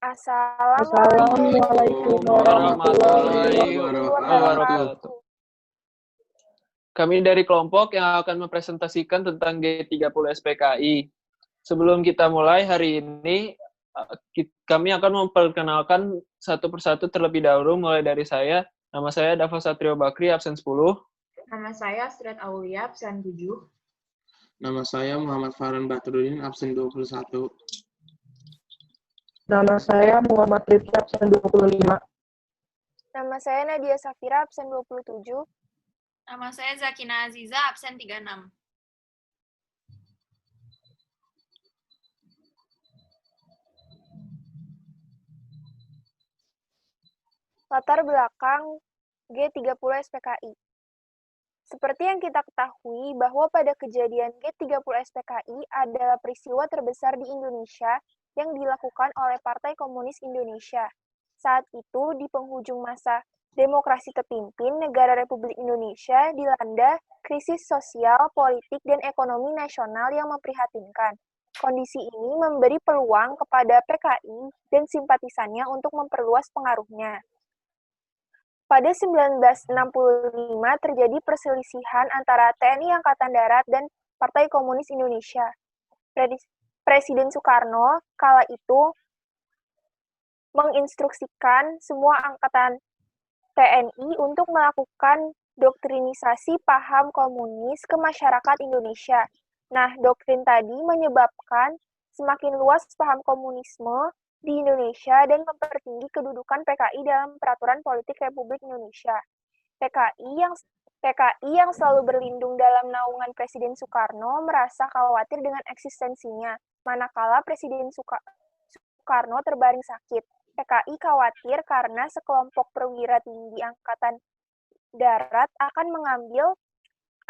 Assalamualaikum warahmatullahi wabarakatuh. Kami dari kelompok yang akan mempresentasikan tentang G30 SPKI. Sebelum kita mulai hari ini, kami akan memperkenalkan satu persatu terlebih dahulu, mulai dari saya. Nama saya Dava Satrio Bakri, absen 10. Nama saya Astrid Aulia, absen 7. Nama saya Muhammad Farhan Badruddin, absen 21. Nama saya Muhammad Rifki, absen 25. Nama saya Nadia Safira, absen 27. Nama saya Zakina Aziza, absen 36. Latar belakang G30 SPKI. Seperti yang kita ketahui bahwa pada kejadian G30 SPKI adalah peristiwa terbesar di Indonesia yang dilakukan oleh Partai Komunis Indonesia. Saat itu, di penghujung masa demokrasi terpimpin, negara Republik Indonesia dilanda krisis sosial, politik, dan ekonomi nasional yang memprihatinkan. Kondisi ini memberi peluang kepada PKI dan simpatisannya untuk memperluas pengaruhnya. Pada 1965 terjadi perselisihan antara TNI Angkatan Darat dan Partai Komunis Indonesia. Presiden Soekarno kala itu menginstruksikan semua angkatan TNI untuk melakukan doktrinisasi paham komunis ke masyarakat Indonesia. Nah, doktrin tadi menyebabkan semakin luas paham komunisme di Indonesia dan mempertinggi kedudukan PKI dalam peraturan politik Republik Indonesia. PKI yang selalu berlindung dalam naungan Presiden Soekarno merasa khawatir dengan eksistensinya, manakala Presiden Soekarno terbaring sakit. PKI khawatir karena sekelompok perwira tinggi Angkatan Darat akan mengambil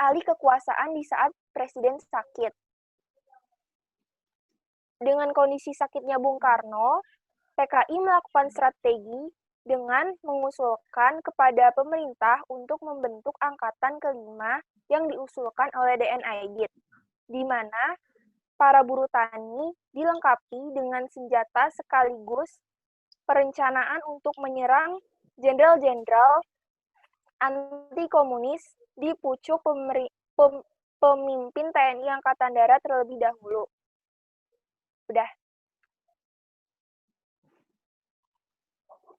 alih kekuasaan di saat Presiden sakit. Dengan kondisi sakitnya Bung Karno, PKI melakukan strategi dengan mengusulkan kepada pemerintah untuk membentuk Angkatan Kelima yang diusulkan oleh DN Aidit, di mana para buruh tani dilengkapi dengan senjata sekaligus perencanaan untuk menyerang jenderal-jenderal anti-komunis di pucuk pemimpin TNI Angkatan Darat terlebih dahulu. Udah.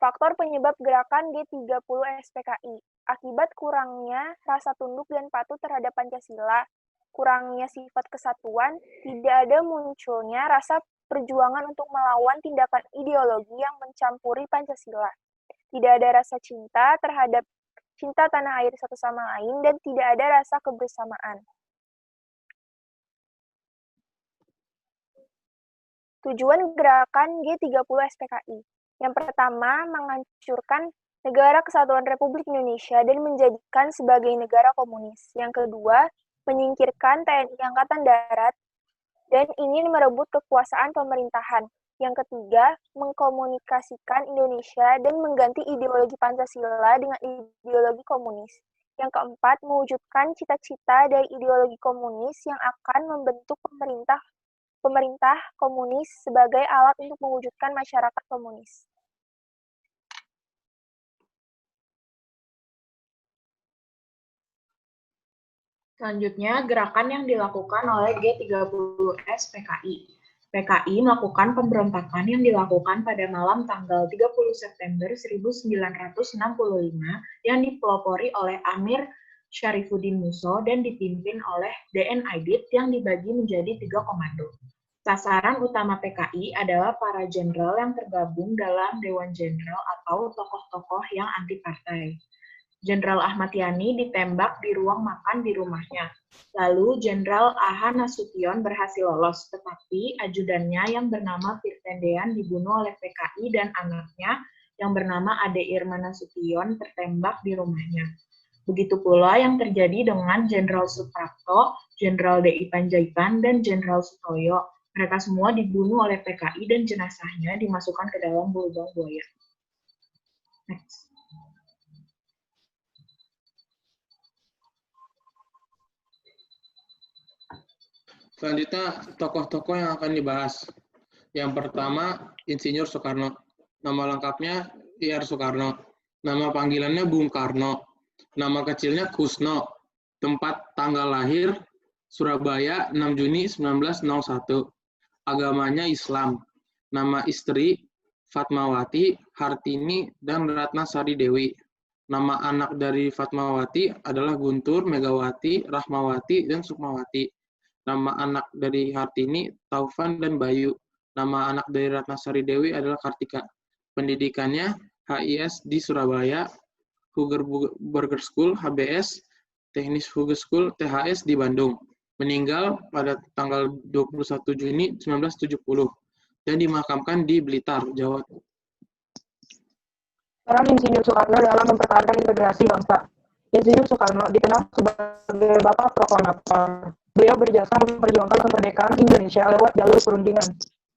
Faktor penyebab gerakan G30 SPKI. Akibat kurangnya rasa tunduk dan patuh terhadap Pancasila, kurangnya sifat kesatuan, tidak ada munculnya rasa perjuangan untuk melawan tindakan ideologi yang mencampuri Pancasila. Tidak ada rasa cinta terhadap cinta tanah air satu sama lain dan tidak ada rasa kebersamaan. Tujuan gerakan G30 SPKI. Yang pertama, menghancurkan negara kesatuan Republik Indonesia dan menjadikan sebagai negara komunis. Yang kedua, menyingkirkan TNI Angkatan Darat dan ingin merebut kekuasaan pemerintahan. Yang ketiga, mengkomunikasikan Indonesia dan mengganti ideologi Pancasila dengan ideologi komunis. Yang keempat, mewujudkan cita-cita dari ideologi komunis yang akan membentuk pemerintah komunis sebagai alat untuk mewujudkan masyarakat komunis. Selanjutnya, gerakan yang dilakukan oleh G30 SPKI. PKI melakukan pemberontakan yang dilakukan pada malam tanggal 30 September 1965 yang dipelopori oleh Amir Syarifuddin Musso dan dipimpin oleh DN Aidit yang dibagi menjadi 3 komando. Sasaran utama PKI adalah para jenderal yang tergabung dalam Dewan Jenderal atau tokoh-tokoh yang anti partai. Jenderal Ahmad Yani ditembak di ruang makan di rumahnya. Lalu Jenderal A.H. Nasution berhasil lolos, tetapi ajudannya yang bernama Firtendean dibunuh oleh PKI dan anaknya yang bernama Ade Irma Nasution tertembak di rumahnya. Begitu pula yang terjadi dengan Jenderal Suprapto, Jenderal D.I. Panjaitan, dan Jenderal Sutoyo. Mereka semua dibunuh oleh PKI dan jenazahnya dimasukkan ke dalam lubang buaya. Next. Selanjutnya, tokoh-tokoh yang akan dibahas. Yang pertama, Insinyur Soekarno. Nama lengkapnya Ir Soekarno. Nama panggilannya Bung Karno. Nama kecilnya Kusno. Tempat tanggal lahir Surabaya 6 Juni 1901. Agamanya Islam. Nama istri Fatmawati, Hartini, dan Ratnasari Dewi. Nama anak dari Fatmawati adalah Guntur, Megawati, Rahmawati, dan Sukmawati. Nama anak dari Hartini, Taufan, dan Bayu. Nama anak dari Ratnasari Dewi adalah Kartika. Pendidikannya HIS di Surabaya, Huger Burger School, HBS, Teknis Huger School, THS di Bandung. Meninggal pada tanggal 21 Juni 1970 dan dimakamkan di Blitar, Jawa. Peran Insinyur Soekarno dalam mempertahankan integrasi bangsa. Insinyur Soekarno dikenal sebagai Bapak Proklamator. Beliau berjasa memperjuangkan kemerdekaan Indonesia lewat jalur perundingan.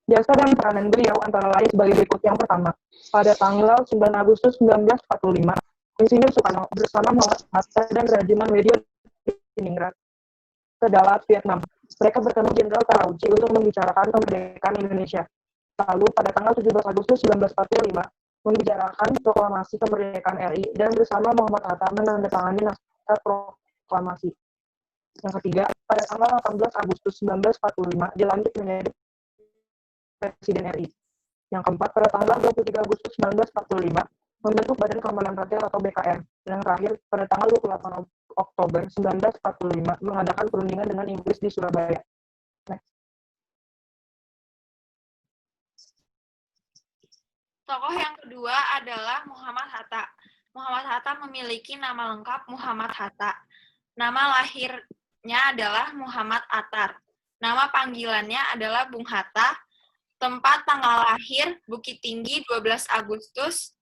Jasa dan peranan beliau antara lain sebagai berikut. Yang pertama, pada tanggal 9 Agustus 1945, Insinyur Soekarno bersama Muhammad Hatta dan Rajiman Wedio Diningrat ke Dalat, Vietnam. Mereka bertemu Jenderal Tarauchi untuk membicarakan kemerdekaan Indonesia. Lalu pada tanggal 17 Agustus 1945, membicarakan proklamasi kemerdekaan RI dan bersama Muhammad Hatta menandatangani naskah proklamasi. Yang ketiga, pada tanggal 18 Agustus 1945 dilantik menjadi Presiden RI. Yang keempat, pada tanggal 23 Agustus 1945 membentuk Badan Keamanan Rakyat atau BKR. Dan yang terakhir, pada tanggal 28 Oktober 1945 mengadakan perundingan dengan Inggris di Surabaya. Next. Tokoh yang kedua adalah Muhammad Hatta. Muhammad Hatta memiliki nama lengkap Muhammad Hatta. Nama lahirnya adalah Muhammad Attar. Nama panggilannya adalah Bung Hatta. Tempat tanggal lahir Bukit Tinggi 12 Agustus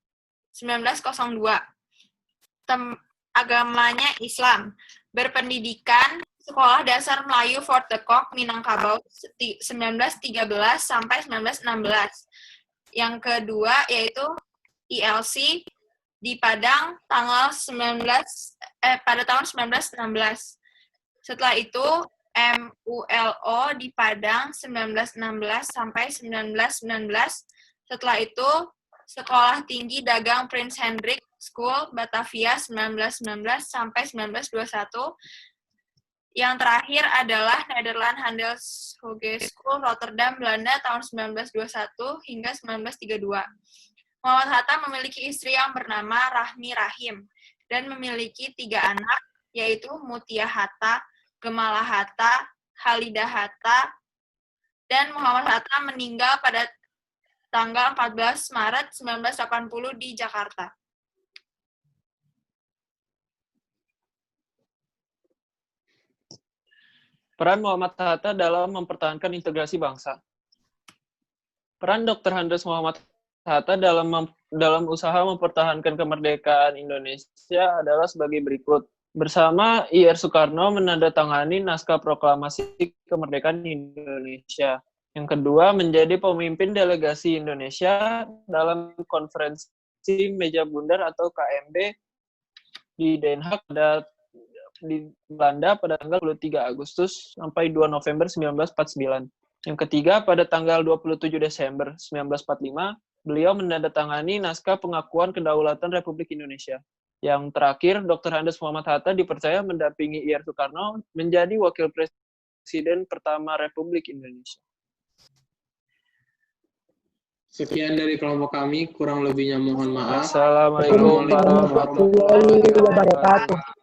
1902. Agamanya Islam. Berpendidikan Sekolah Dasar Melayu Fort de Kock, Minangkabau 1913 sampai 1916. Yang kedua yaitu ILC di Padang pada tahun 1916. Setelah itu MULO di Padang 1916 sampai 1919. Setelah itu Sekolah Tinggi Dagang Prince Hendrik School Batavia 1919 sampai 1921. Yang terakhir adalah Nederland Handelshogeschool Rotterdam Belanda tahun 1921 hingga 1932. Muhammad Hatta memiliki istri yang bernama Rahmi Rahim dan memiliki 3 anak, yaitu Mutia Hatta, Gemala Hatta, Halidah Hatta, dan Muhammad Hatta meninggal pada tanggal 14 Maret 1980 di Jakarta. Peran Muhammad Hatta dalam mempertahankan integrasi bangsa. Peran Dr. Andes Muhammad Hatta dalam usaha mempertahankan kemerdekaan Indonesia adalah sebagai berikut. Bersama Ir Soekarno menandatangani naskah proklamasi kemerdekaan Indonesia. Yang kedua, menjadi pemimpin delegasi Indonesia dalam konferensi Meja Bundar atau KMB di Den Haag di Belanda pada tanggal 23 Agustus sampai 2 November 1949. Yang ketiga, pada tanggal 27 Desember 1945, beliau menandatangani naskah pengakuan kedaulatan Republik Indonesia. Yang terakhir, Dr. Andes Muhammad Hatta dipercaya mendampingi Ir Soekarno menjadi wakil presiden pertama Republik Indonesia. Sekian dari kelompok kami, kurang lebihnya mohon maaf. Assalamualaikum warahmatullahi wabarakatuh.